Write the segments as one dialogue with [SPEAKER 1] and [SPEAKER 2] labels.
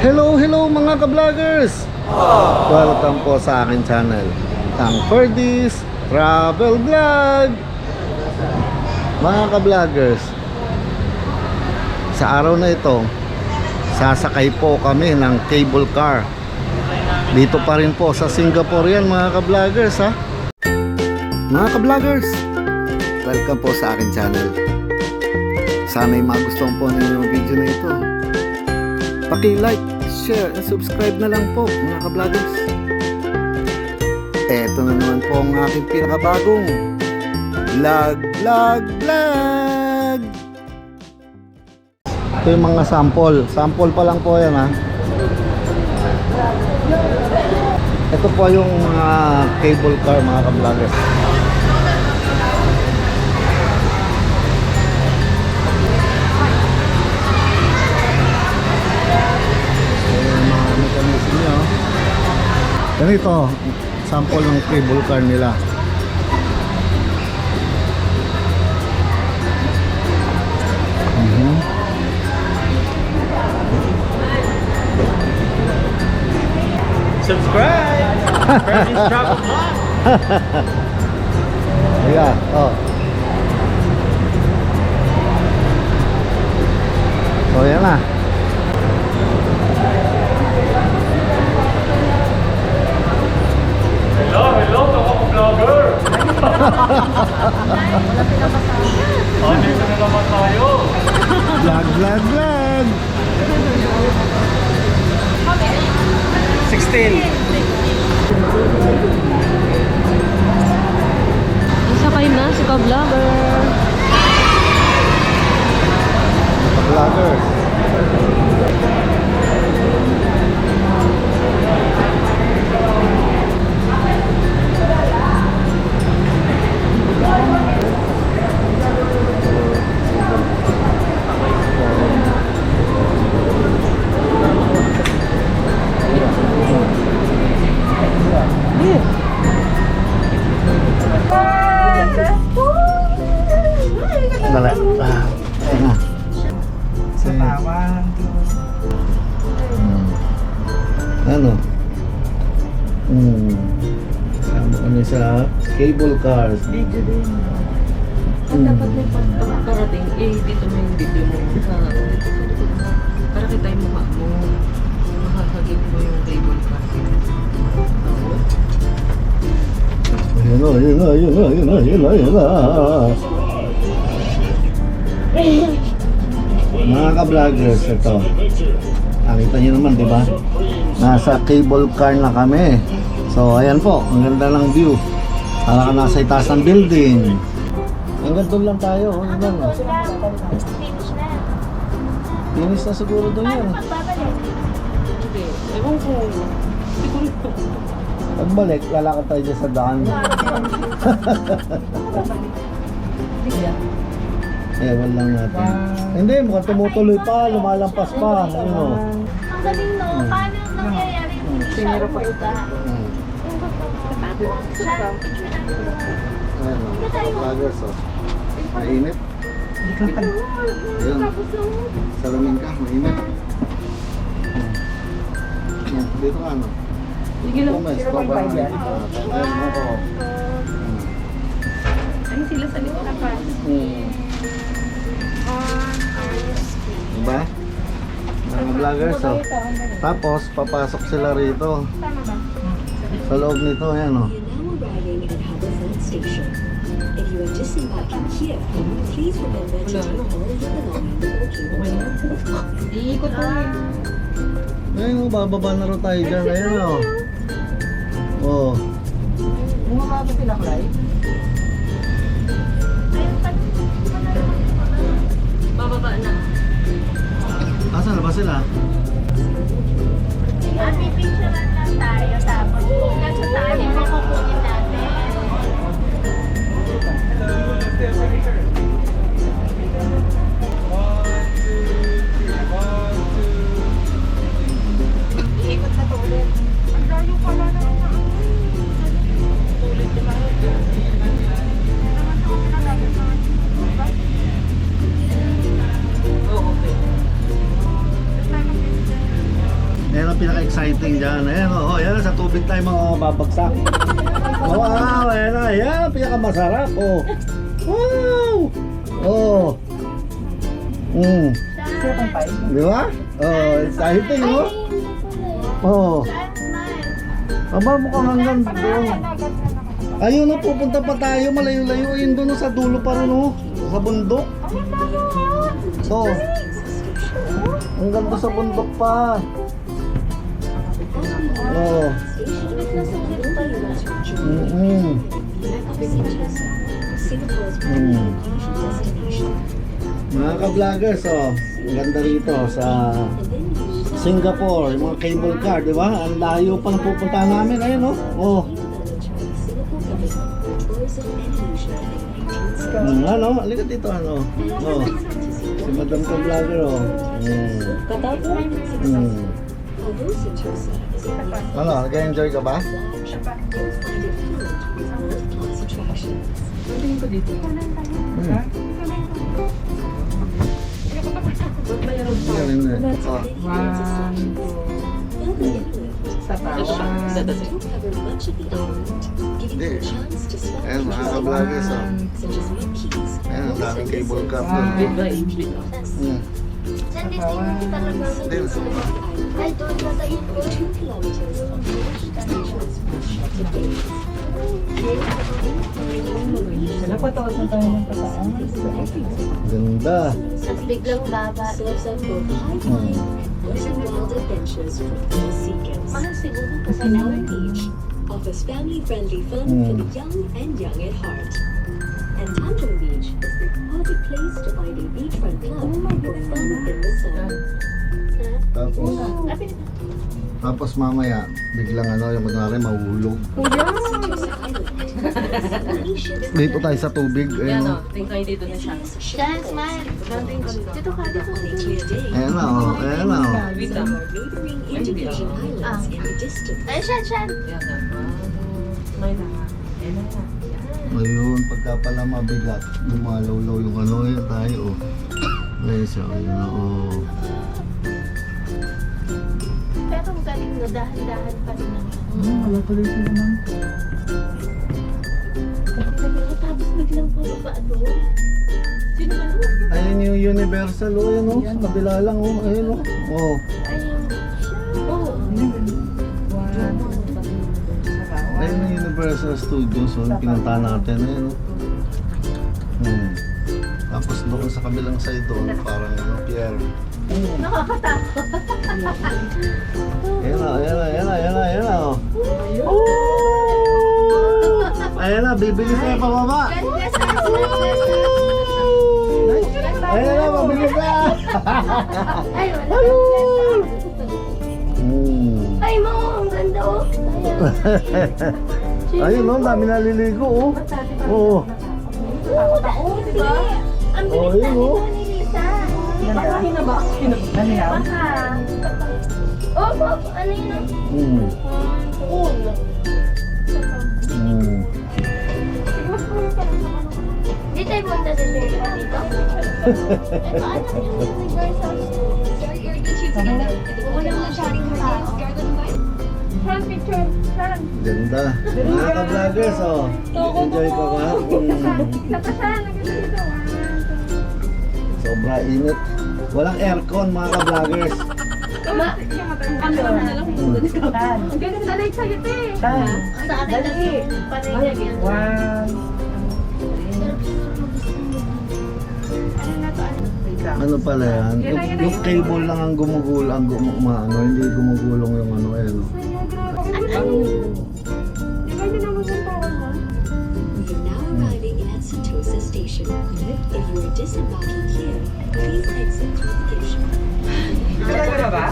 [SPEAKER 1] Hello mga ka-vloggers! Welcome po sa akin channel, ang Ferdy's Travel Vlog. Mga ka-vloggers, sa araw na ito, sasakay po kami ng cable car. Dito pa rin po sa Singapore yan mga ka-vloggers ha. Mga ka-vloggers, welcome po sa akin channel. Sana'y magustuhan po ninyo yung video na ito. Paki-like, share, and subscribe na lang po mga ka-vloggers. Eto na naman po ang aking pinakabagong vlog. Ito yung mga sample. Sample pa lang po yan ha. Ito po yung mga cable car mga ka-vloggers. Ganito, sample ng cable car nila.
[SPEAKER 2] Subscribe! Ferdy's Travel Vlog!
[SPEAKER 1] Ayan, oh. So, yan na.
[SPEAKER 2] Hello, mga vlogger! Dito na naman tayo!
[SPEAKER 1] Vlog!
[SPEAKER 2] 16!
[SPEAKER 3] Sakay na si ka-vlogger.
[SPEAKER 1] Vloggers. Dali. Ayan na.
[SPEAKER 2] Sa tawan.
[SPEAKER 1] Ano? Sama kami sa cable cars.
[SPEAKER 3] Video din. Dapat may pagkarating, dito mo yung video mo. Para kita yung mukha mo. Makakagin mo yung cable car.
[SPEAKER 1] Ayun na. Mga ka-vloggers, ito. Nakita nyo naman, di ba? Nasa cable car na kami. So, ayan po. Ang ganda ng view. Para ka nasa itaas ng building. Hanggang doon lang tayo. Hanggang doon.
[SPEAKER 4] Finish na.
[SPEAKER 1] Finish na siguro doon yan.
[SPEAKER 4] Magbabalik.
[SPEAKER 3] Hindi. Ewan ko. Hindi ko rin ito.
[SPEAKER 1] Pagbalik, lalakad tayo dyan sa daan. Ewan lang natin. Hindi, mukhang tumutuloy pa, lumalampas pa. Ayun o.
[SPEAKER 4] Ang galing no, paano nangyayari kung hindi siya umuga?
[SPEAKER 1] Ayan o, vloggers o. Mainit. Ayun. Salamin ka, mainit. Yan, dito ka ano.
[SPEAKER 3] Sige lang.
[SPEAKER 1] Sino ba yan? Ayan mo ko.
[SPEAKER 3] Ay, sila sa likod na pa.
[SPEAKER 1] Diba? Mga vloggers o. Tapos, papasok sila rito. Sa loob nito, ayan o.
[SPEAKER 5] Arriving at Haverford Station. If you are disembarking here, please remember to take all of the belongings or keep
[SPEAKER 3] Iikot po eh.
[SPEAKER 1] Ayun o, bababa na rin tayo dyan. Ayan o. Oh.
[SPEAKER 3] Bumaba ba sila, Clay? Bababa na.
[SPEAKER 1] Asan na ba sila?
[SPEAKER 4] Pipicturean lang tayo tapos nasa tayo mo kukunin natin.
[SPEAKER 3] Iikot na to ulit. Ang layo pala na naman. Ulit, di ba? Oo, okay.
[SPEAKER 1] Yan ang pinaka-exciting dyan. Ayan o, yan sa tubig tayo mga babagsak. Wow, ayan na, yan ang pinaka-masarap. Oh. Wow! Oh. Di ba? Oh, exciting oh. Oh. Aba, mukhang hanggang doon. Ayun na, pupunta pa tayo. Malayo-layuin doon sa dulo pa rin oh. Sa bundok. Oh. Hanggang doon sa bundok pa. Oh. Mga ka-vloggers, oh, ang ganda rito sa Singapore, yung mga cable car, di ba? Ang layo pang pupunta namin, ayun oh. Oh. Ano? Halika dito, ano? Oh. Si Madam ka-vlogger, oh. Ano, nag-enjoy ka ba?
[SPEAKER 3] Tingin ko dito.
[SPEAKER 1] Galing na. Oh.
[SPEAKER 3] 1, 2, sa tawan.
[SPEAKER 1] Hindi. Ayan, mga ka-vloggers, oh. Ayan, ang daming cable car doon.
[SPEAKER 3] Bid ba ibig?
[SPEAKER 4] Nandito yung talagang ay doon na tayo.
[SPEAKER 5] 2 kilometers on the left entrance to gate.
[SPEAKER 2] Napatawas na tayo ng pataan.
[SPEAKER 1] Ganda.
[SPEAKER 4] At biglang baba.
[SPEAKER 5] Serves up both high-flying and wild adventures for thrill seekers.
[SPEAKER 4] Mahal siguro kasi
[SPEAKER 5] Palawan Beach offers family-friendly fun for the young and young at heart. And Tanjung Beach is the perfect place to find a beachfront club for fun in the sun.
[SPEAKER 1] Tapos mamaya, biglang ano, yung kunwari mahulog.
[SPEAKER 5] Sentosa Island. Many ships
[SPEAKER 1] Dito tayo sa tubig.
[SPEAKER 3] Yan
[SPEAKER 1] Ayun,
[SPEAKER 3] o, tingin tayo dito na siya.
[SPEAKER 4] Dance, smile. Dito ka, dito.
[SPEAKER 5] on a clear day.
[SPEAKER 1] ayan na oh, ayan na oh.
[SPEAKER 3] Wait lang.
[SPEAKER 5] Neighboring Indonesian islands in the distance.
[SPEAKER 4] Ay, siya.
[SPEAKER 3] Yan na. Smile lang ha. Yan na nga. Yan.
[SPEAKER 1] Ayun, pagka pala mabigat, lumalaw-law yung ano, yun tayo oh. Ayun siya, ayun na oh.
[SPEAKER 4] Pero ang galing no, dahan-dahan pa rin naman.
[SPEAKER 2] Wala tuloy sila naman.
[SPEAKER 4] Tapos biglang pababa doon. Sino ba naman?
[SPEAKER 1] Ayun yung Universal oh, ayun oh. Sa kabila lang oh, ayun oh. Oh.
[SPEAKER 4] Ayun siya. Oo.
[SPEAKER 1] Ayun yung Universal Studios oh, yung pinuntahan natin, ayun oh. Tapos doon sa kabilang side doon, parang ano, pier.
[SPEAKER 4] Nakakatakot.
[SPEAKER 1] Ayan na, ayan na, ayan na, ayan na, ayan na oh. Ayan na, bibilis na yung pababa. Ayan na, mabilis na.
[SPEAKER 4] Ay, wala. Ay, mo, ang ganda oh.
[SPEAKER 1] Ayun oh, dami naliligo oh. Oo.
[SPEAKER 4] Oo, diba? Ang
[SPEAKER 1] Oh,
[SPEAKER 4] bilis
[SPEAKER 1] yun,
[SPEAKER 4] na
[SPEAKER 1] oh.
[SPEAKER 4] nito ni Lisa.
[SPEAKER 3] Baka hinaba.
[SPEAKER 2] Ano yan?
[SPEAKER 4] Baka. Oh, ano yun? Cool. Di tayo punta sa Singapore dito. Ito, ano yung Universal Studios? Walang masyadong tao. Front picture, front.
[SPEAKER 1] Ganda. Mga ka-vloggers oh. Enjoy ka ba?
[SPEAKER 4] Isa pa siya, nagdito.
[SPEAKER 1] Sobra init. Walang aircon mga ka-vloggers.
[SPEAKER 4] Ano na lang kung ang ganda na sa'yo, te. Sa akin kasi, panay niya ganyan. Ano na to, ano?
[SPEAKER 1] Ano pala yan? Yung cable lang ang gumugulong, hindi gumugulong yung ano eh. No?
[SPEAKER 4] Ano? Di ba yun ang magandang mo?
[SPEAKER 5] We are now arriving at Sentosa Station. If you are disembarking here, please exit through the gate.
[SPEAKER 2] Kaya na ba?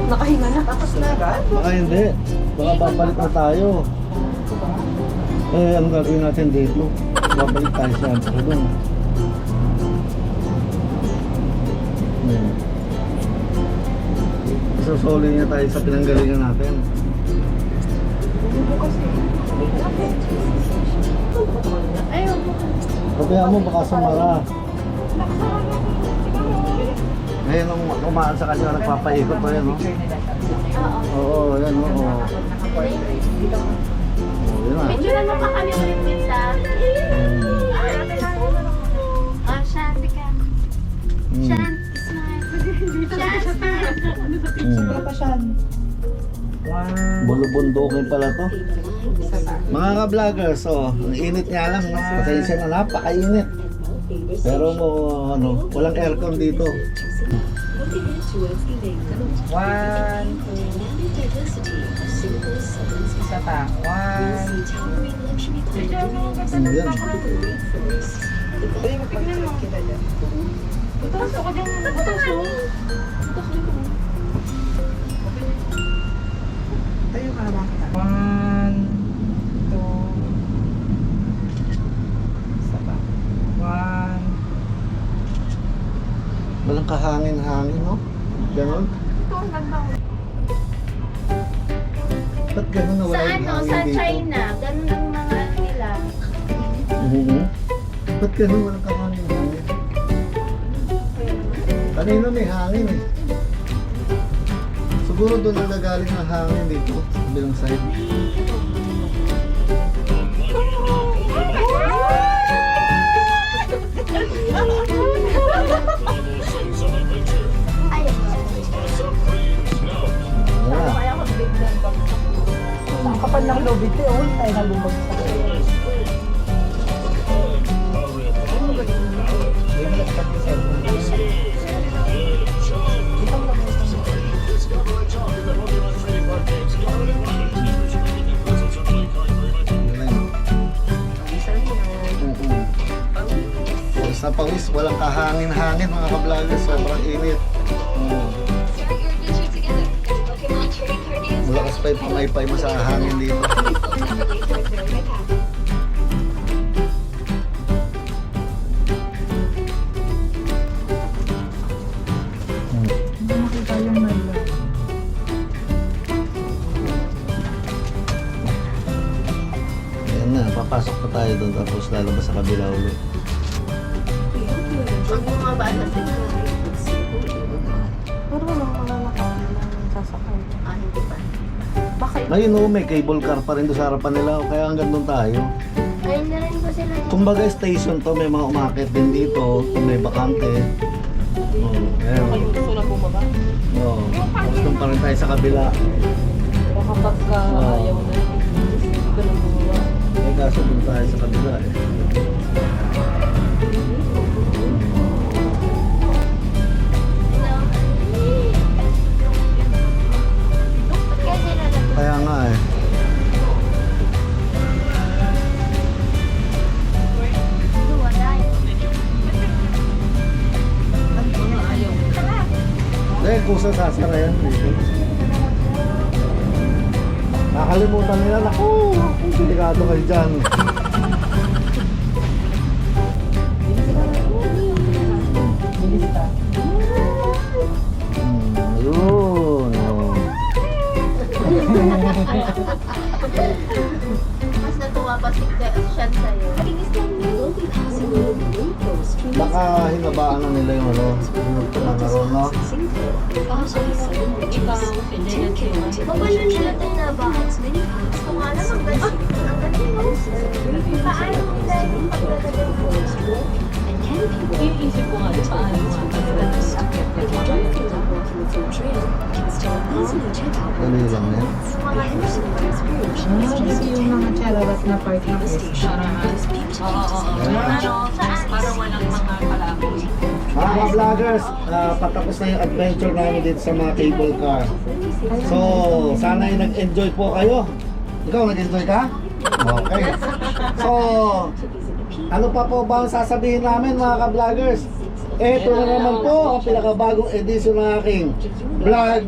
[SPEAKER 3] Nakahinga na.
[SPEAKER 2] Tapos na ba?
[SPEAKER 1] Baka hindi. Baka babalik na tayo. Eh, anong gagawin natin dito? Babalik tayo siyempre doon. Isusuli niya tayo sa pinanggalingan natin.
[SPEAKER 4] Ayun.
[SPEAKER 1] Pabayaan mo baka sumara. Ngayon nung umaan sa kanya, nagpapaikot pa yan, no? Oo, yan, oo. Yun na.
[SPEAKER 4] Picture mo pa kami ulit minsa. Oh, Shanti ka. Shanti, smile. Shanti, smile.
[SPEAKER 2] Wala pa siya. One.
[SPEAKER 1] Bulubundukin pala to. Mga ka-vloggers, oh, ang init nga lang, no? Pasensya na, napakainit. Pero mo, ano, walang aircon dito.
[SPEAKER 5] Looking ahead towards the mainland,
[SPEAKER 2] One, two,
[SPEAKER 5] dynamic diversity of Singapore's southern
[SPEAKER 2] isa
[SPEAKER 5] sky.
[SPEAKER 2] pa.
[SPEAKER 5] We'll
[SPEAKER 2] One.
[SPEAKER 5] see towering luxury condominiums,
[SPEAKER 1] Ano yan?
[SPEAKER 5] tropical rainforests, the
[SPEAKER 2] Ay, magpapagod kita dyan.
[SPEAKER 3] Butas ako dyan. Butas ako.
[SPEAKER 2] Tayo ka naman kita. One, two, isa pa. One.
[SPEAKER 1] Walang kahangin-hangin, no? Ganon. Ba't ganon na
[SPEAKER 4] Sa
[SPEAKER 1] wala yung
[SPEAKER 4] ano,
[SPEAKER 1] hangin
[SPEAKER 4] sa
[SPEAKER 1] dito?
[SPEAKER 4] China, ganun ang mga nila.
[SPEAKER 1] Ba't ganon walang kahangin-hangin? Kanina may hangin eh. Siguro doon ang nagaling ang hangin dito, sa bilang side. Wala.
[SPEAKER 2] Ang kapal ng lobby ito, oh. Tayo nalubag sa
[SPEAKER 1] Pawis na pawis, walang kahangin-hangin mga ka-vloggers, sobrang init. Malakas pa yung pamay-pay mo sa hangin dito.
[SPEAKER 2] Hindi makita yung nala.
[SPEAKER 1] Ayan na, papasok pa tayo doon tapos lalabas sa kabila ulit.
[SPEAKER 4] Ang mga bata sila.
[SPEAKER 3] Pero walang mga nakasasakay.
[SPEAKER 4] Ah, hindi pa.
[SPEAKER 3] Bakit?
[SPEAKER 1] Ngayon oh, may cable car pa rin doon sa harapan nila, kaya hanggang doon tayo.
[SPEAKER 4] Ayun na rin ko sila.
[SPEAKER 1] Kumbaga station to, may mga umakit din dito, kung may bakante. Oh, ayan.
[SPEAKER 3] Kayo gusto na bumaba?
[SPEAKER 1] Oh, tapos doon pa rin tayo sa kabila.
[SPEAKER 3] O kapag ayaw na, hindi ka na bumaba.
[SPEAKER 1] Eh kaso doon tayo sa kabila eh. Kaya nga eh. Dahil kusa sasara yan dito. Nakalimutan nila, naku, delikado kayo dyan.
[SPEAKER 2] Bilista.
[SPEAKER 1] Yun, oh.
[SPEAKER 4] Mas natuwa pa si Sean sa'yo.
[SPEAKER 5] We'll be passing over the Rainforest trees.
[SPEAKER 1] Baka hinabaan na nila yung ano, yung tumangaro, no?
[SPEAKER 5] Singapore, far away southern beaches, and 10 kilometers
[SPEAKER 4] Paano nila ito na ba?
[SPEAKER 5] many parts
[SPEAKER 4] Kung alam, ang galing. Ang galing mo. Paano nila yung pagdadala mo?
[SPEAKER 5] forest walk and canopy walk.
[SPEAKER 3] Iisip ko nga, paano nga talaga
[SPEAKER 5] If you don't feel like walking the full trail, you can still easily check out one
[SPEAKER 1] Dali
[SPEAKER 5] of
[SPEAKER 1] lang yan.
[SPEAKER 5] the Henderson Brothers Bridge
[SPEAKER 2] Ah,
[SPEAKER 5] is just
[SPEAKER 2] hindi yung mga chararat na part ng
[SPEAKER 5] the
[SPEAKER 2] is.
[SPEAKER 5] station. This beautiful
[SPEAKER 3] Parang walang mga palakot.
[SPEAKER 1] Mga ka-vloggers, patapos na yung adventure namin dito sa mga cable car. So, sana ay nag-enjoy po kayo. Ikaw, nag-enjoy ka? Okay. So, ano pa po ba ang sasabihin namin mga ka-vloggers? Ito na naman po ang pinakabagong edisyon ng aking vlog.